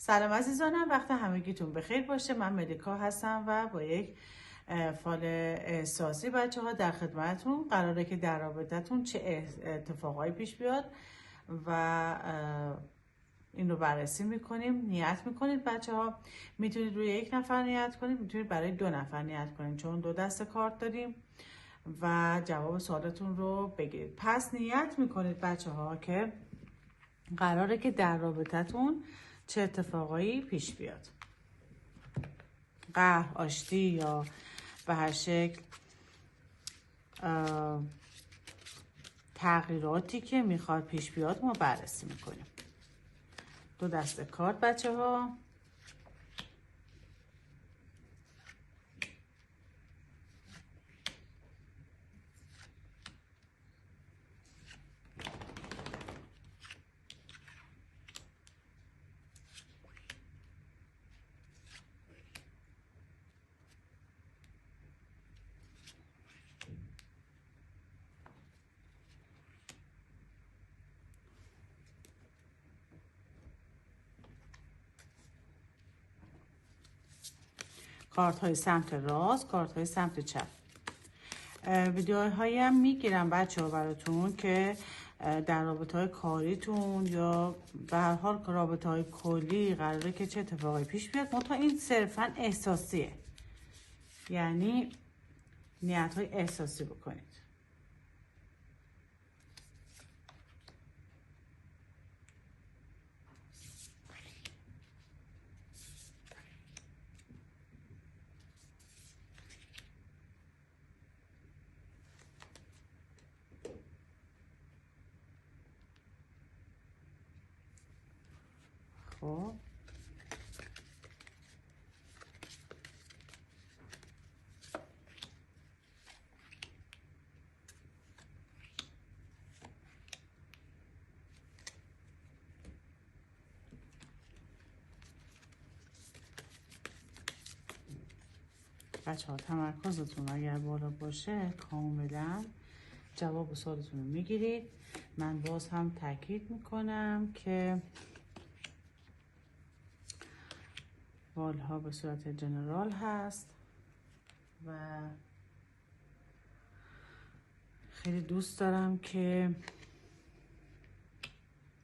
سلام عزیزانم، وقت همگیتون بخیر باشه. من ملیکا هستم و با یک فال احساسی بچه ها در خدمتتون. قراره که در رابطتون چه اتفاقایی پیش بیاد و این رو بررسی میکنیم. نیت میکنید بچه ها، میتونید روی یک نفر نیت کنید، میتونید برای 2 نفر نیت کنید چون 2 دست کارت داریم و جواب سوالتون رو بگیرید. پس نیت میکنید بچه ها که قراره که در رابطتون چه اتفاقایی پیش بیاد. قهر، آشتی یا به هر شکل تغییراتی که میخواد پیش بیاد ما بررسی میکنیم. 2 دست کارت بچه ها. کارت های سمت راست، کارت های سمت چپ. ویدیوهایی هم میگیرم بچه ها براتون که در رابطه های کاریتون یا به هر حال رابطه های کلی قراره که چه اتفاقی پیش بیاد. منتها این صرفا احساسیه، یعنی نیت های احساسی بکنید. خب بچه ها، تمرکزتون اگر بالا باشه کاملا جواب سوالتون رو میگیرید. من باز هم تاکید میکنم که والها به صورت جنرال هست و خیلی دوست دارم که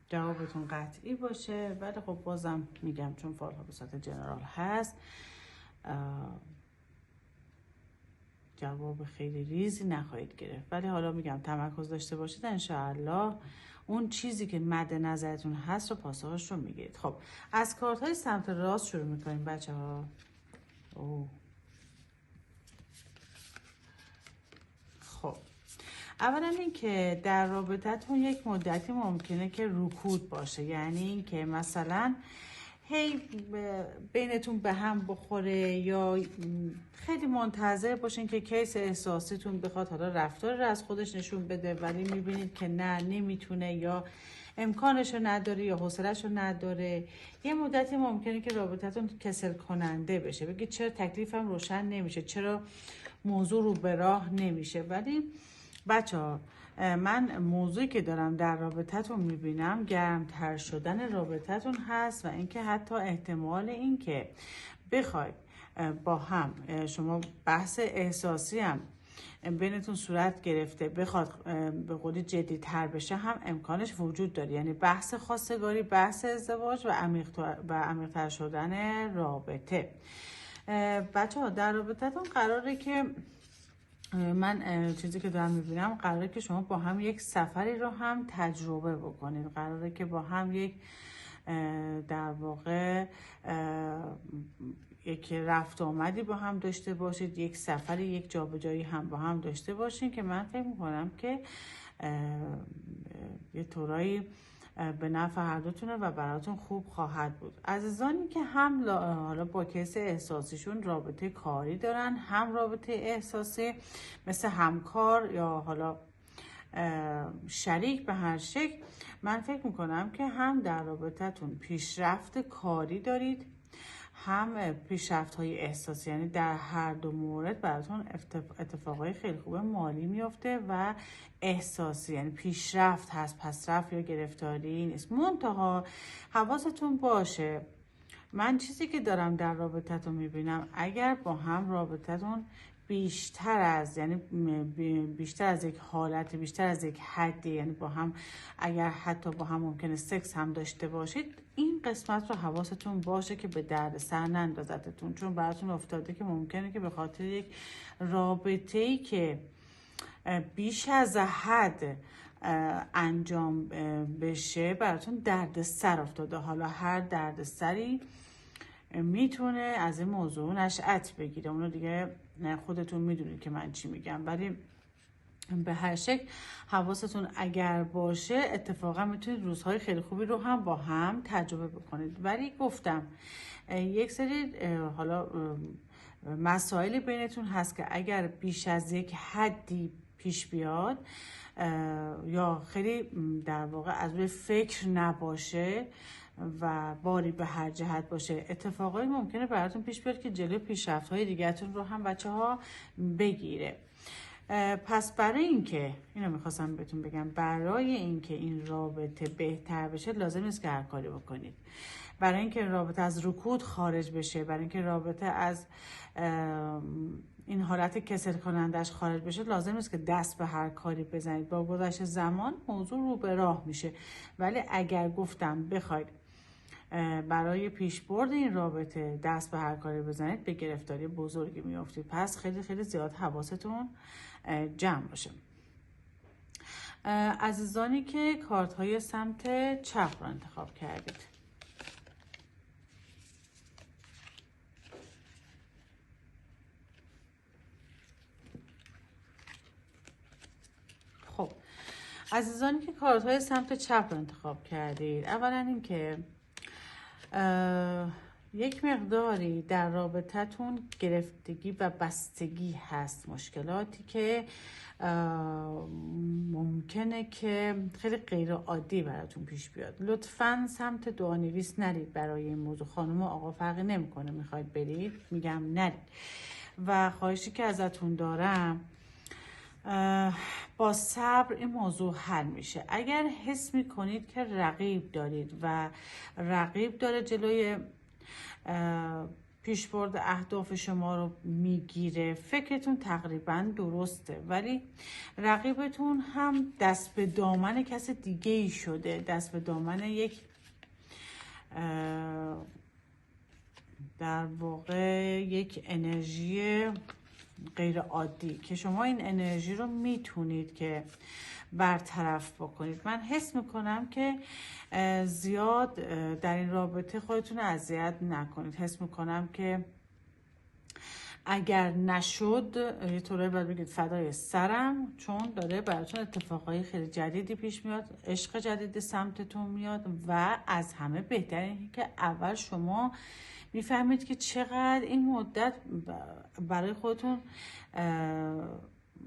جوابتون قطعی باشه، ولی خب بازم میگم چون فالها به صورت جنرال هست جواب خیلی ریزی نخواهید گرفت، ولی حالا میگم تمرکز داشته باشید انشاءالله اون چیزی که مد نظرتون هست رو پاسخش رو میگیرید. خب از کارت های سمت راست شروع میکنیم بچه ها. خب اولا این که در رابطتون یک مدتی ممکنه که رکود باشه، یعنی این که مثلا هی بینتون به هم بخوره یا خیلی منتظر باشین که کیس احساسیتون بخواد حالا رفتار رو از خودش نشون بده، ولی میبینید که نه، نمیتونه یا امکانش رو نداره یا حوصله‌ش رو نداره. یه مدتی ممکنه که رابطتون کسل کننده بشه، بگید چرا تکلیفم روشن نمیشه، چرا موضوع رو به راه نمیشه. ولی بچه ها، من موضوعی که دارم در رابطتون میبینم گرمتر شدن رابطتون هست و اینکه حتی احتمال اینکه بخواید با هم شما بحث احساسی هم بینتون صورت گرفته بخواد به قولی جدی تر بشه هم امکانش وجود داره، یعنی بحث خواستگاری، بحث ازدواج و عمیق‌تر شدن رابطه. بچه ها در رابطتون قراره که من چیزی که دارم میبینم قراره که شما با هم یک سفری رو هم تجربه بکنید، قراره که با هم یک در واقع یک رفت آمدی با هم داشته باشید، یک سفری، یک جابجایی هم با هم داشته باشید که من فکر میکنم که یه طورایی به نفع هر دوتونه و براتون خوب خواهد بود. عزیزانی که هم حالا با کیس احساسیشون رابطه کاری دارن، هم رابطه احساسی مثل همکار یا حالا شریک به هر شکل، من فکر میکنم که هم در رابطتون پیشرفت کاری دارید، هم پیشرفت های احساسی، یعنی در هر دو مورد براتون اتفاقای خیلی خوب مالی میفته و احساسی، یعنی پیشرفت هست، پسرفت یا گرفتاری نیست. منتها حواستون باشه من چیزی که دارم در رابطتون میبینم، اگر با هم رابطتون بیشتر از یعنی بیشتر از یک حالت، بیشتر از یک حدی، یعنی با هم اگر حتی با هم ممکنه سکس هم داشته باشید، این قسمت رو حواستون باشه که به درد سر نندازتتون، چون براتون افتاده که ممکنه که به خاطر یک رابطه‌ای که بیش از حد انجام بشه براتون درد سر افتاده. حالا هر درد سری میتونه از این موضوع نشأت بگیره، اونو دیگه خودتون میدونید که من چی میگم، ولی به هر شکل حواستون اگر باشه اتفاقا میتونید روزهای خیلی خوبی رو هم با هم تجربه بکنید. ولی گفتم یک سری حالا مسائل بینتون هست که اگر بیش از یک حدی پیش بیاد یا خیلی در واقع از روی فکر نباشه و باری به هر جهت باشه، اتفاقایی ممکنه براتون پیش بیاد که جلوی پیشرفت‌های دیگه‌تون رو هم بچه‌ها بگیره. پس برای اینکه اینو میخواستم بهتون بگم، برای اینکه این رابطه بهتر بشه لازم نیست که هر کاری بکنید. برای اینکه رابطه از رکود خارج بشه، برای اینکه رابطه از این حالت کسل کنندش خارج بشه، لازم نیست که دست به هر کاری بزنید. با گذشت زمان موضوع رو به راه میشه. ولی اگر گفتم بخواید برای پیشبرد این رابطه دست به هر کاری بزنید، به گرفتاری بزرگی میافتید. پس خیلی خیلی زیاد حواستون جمع باشه. عزیزانی که کارت های سمت چپ رو انتخاب کردید، خب عزیزانی که کارت های سمت چپ رو انتخاب کردید، اولا اینکه یک مقداری در رابطتون گرفتگی و بستگی هست، مشکلاتی که ممکنه که خیلی غیر عادی براتون پیش بیاد. لطفاً سمت دعانویس نرید برای این موضوع. خانم و آقا فرقی نمیکنه میخواید برید، میگم نرید. و خواهشی که ازتون دارم با صبر این موضوع حل میشه. اگر حس میکنید که رقیب دارید و رقیب داره جلوی پیشبرد اهداف شما رو میگیره، فکرتون تقریبا درسته، ولی رقیبتون هم دست به دامن کس دیگه ای شده، دست به دامن یک در واقع یک انرژی غیر عادی که شما این انرژی رو میتونید که برطرف بکنید. من حس میکنم که زیاد در این رابطه خودتون رو اذیت نکنید. حس میکنم که اگر نشد یه طوری باید بگید فدای سرم، چون داره براتون اتفاقای خیلی جدیدی پیش میاد، عشق جدیدی سمتتون میاد و از همه بهتر اینه که اول شما میفهمید که چقدر این مدت برای خودتون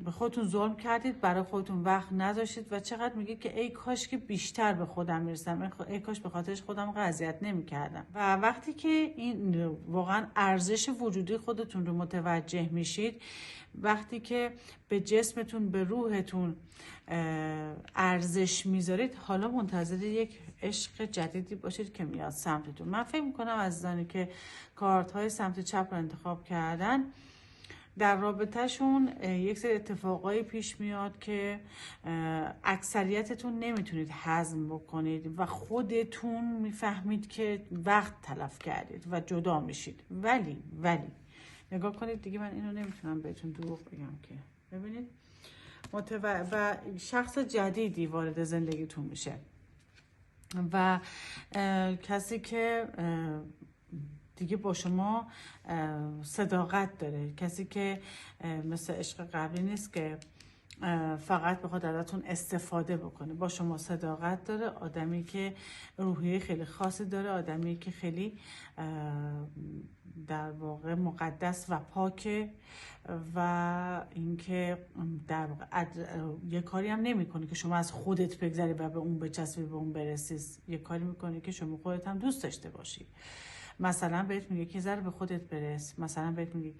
به خودتون ظلم کردید، برای خودتون وقت نذاشتید و چقدر میگه که ای کاش که بیشتر به خودم میرسم، ای کاش به خاطرش خودم اذیت نمیکردم. و وقتی که این واقعا ارزش وجودی خودتون رو متوجه میشید، وقتی که به جسمتون به روحتون ارزش میذارید، حالا منتظر یک عشق جدیدی باشید که میاد سمتتون. من فکر میکنم عزیزانی که کارت های سمت چپ رو انتخاب کردن، در رابطهشون یک سری اتفاقایی پیش میاد که اکثریتتون نمیتونید هضم بکنید و خودتون میفهمید که وقت تلف کردید و جدا میشید. ولی نگاه کنید دیگه، من اینو نمیتونم بهتون دروغ بگم که ببینید و شخص جدیدی وارد زندگیتون میشه و کسی که دیگه با شما صداقت داره، کسی که مثل عشق قبلی نیست که فقط بخواد ازتون استفاده بکنه، با شما صداقت داره، آدمی که روحیه خیلی خاصی داره، آدمی که خیلی در واقع مقدس و پاکه و اینکه در واقع یه کاری هم نمیکنه که شما از خودت بگذری و به اون بچسبی، به اون برسی. یه کاری میکنه که شما خودت هم دوست داشته باشی. مثلا بهت میگه که ذره به خودت برس، مثلا بهت میگه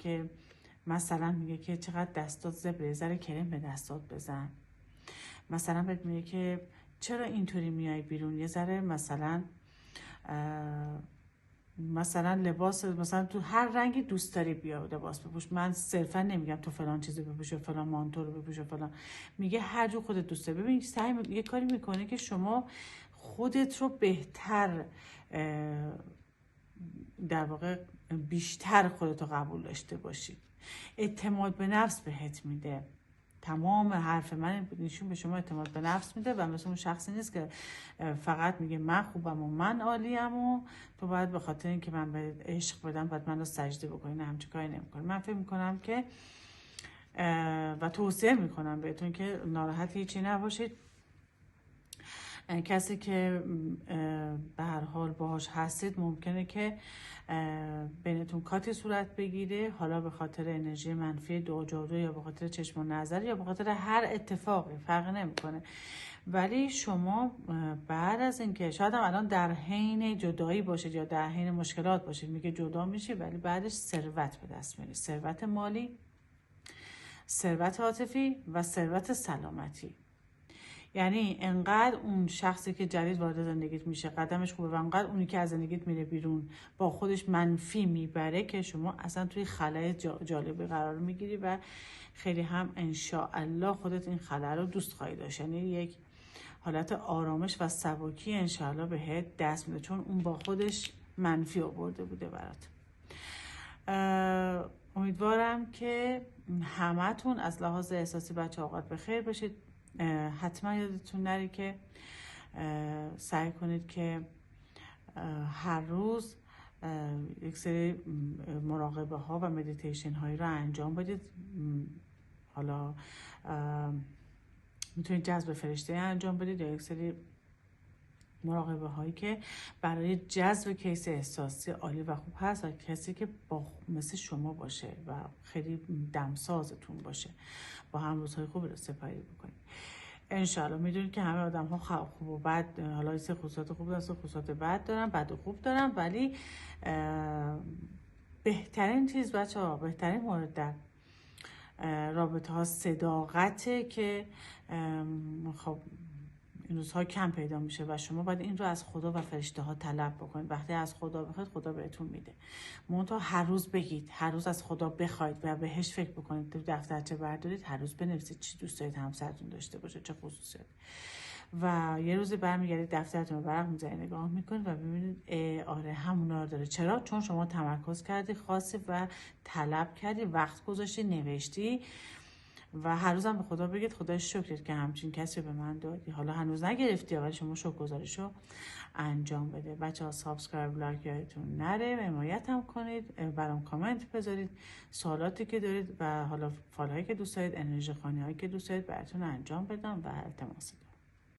که چقدر دستات زبره، ذره کرم به دستات بزن. مثلا بهت میگه که چرا اینطوری میای بیرون، یه ذره مثلا مثلا لباس، مثلا تو هر رنگی دوست داری بیا لباس بپوش. من صرفا نمیگم تو فلان چیزی بپوش و فلان مانتو رو بپوش و فلان، میگه هر جو خودت دوست داری. ببین یه کاری میکنه که شما خودت رو بهتر، در واقع بیشتر خودت رو قبول داشته باشی. اعتماد به نفس بهت میده. تمام حرف من نشون به شما اعتماد به نفس میده و مثل اون شخصی نیست که فقط میگه من خوبم و من عالیم و تو باید به خاطر اینکه من به عشق بدم باید من رو سجده بکنی. نه، همچین کاری نمیکنه. من فکر میکنم که و توصیه میکنم بهتون که ناراحت هیچی نباشید. کسی که به هر حال باهاش هستید ممکنه که بینتون کاتی صورت بگیره، حالا به خاطر انرژی منفی دو جادو یا به خاطر چشم و نظر یا به خاطر هر اتفاقی، فرق نمیکنه. ولی شما بعد از اینکه شاید هم الان در حین جدایی باشید یا در حین مشکلات باشید، میگه جدا میشی ولی بعدش ثروت به دست میاری، ثروت مالی، ثروت عاطفی و ثروت سلامتی. یعنی انقدر اون شخصی که جدید وارد زندگیت میشه قدمش خوبه و انقدر اونی که از زندگیت میره بیرون با خودش منفی میبره که شما اصلا توی خلای جالبی قرار میگیری و خیلی هم انشاءالله خودت این خلا رو دوست خواهی داشت. یعنی یک حالت آرامش و سبکی انشاءالله بهت دست میده، چون اون با خودش منفی آورده بوده برات. امیدوارم که همتون از لحاظ احساسی بچه اوقات بخیر باشید. حتما یادتون نره که سعی کنید که هر روز یک سری مراقبه ها و مدیتیشن هایی رو انجام بدید. حالا میتونید جذب فرشته انجام بدید یا یک سری مراقبه هایی که برای جذب کیس احساسی عالی و خوب هست و کسی که با مثل شما باشه و خیلی دمسازتون باشه، با هم روزهای خوب رو سپری بکنید انشالله. میدونید که همه آدم ها خوب و بد، حالا سه خصوصات خوب دارن، سه خصوصات بد دارن، بد و خوب دارن، ولی بهترین چیز بچه ها، بهترین مورد در رابطه ها صداقته که خب این روزها کم پیدا میشه و شما باید این رو از خدا و فرشته ها طلب بکنید. وقتی از خدا بخواید خدا بهتون میده. منتها هر روز بگید، هر روز از خدا بخواید و بهش فکر بکنید. تو دفترچه بردارید، هر روز بنویسید چی دوست دارید همسرتون داشته باشه، چه خصوصیات، و یه روز برمیگردید دفترتون رو ورق می‌زنید، نگاه میکنید و ببینید آره همونا رو داره. چرا؟ چون شما تمرکز کردی، خواستی و طلب کردی، وقت گذاشتی، نوشتی و هر روزم به خدا بگید خدای شکرت که همچین کسی به من دادی. حالا هنوز نگرفتی ولی شما شکرگزاریشو انجام بده. بچه‌ها سابسکرایب، لایک یادتون نره، حمایت هم کنید، برام کامنت بذارید سوالاتی که دارید و حالا فالوهایی که دوست دارید، انرژی خوانی هایی که دوست دارید براتون انجام بدم و التماس دارم.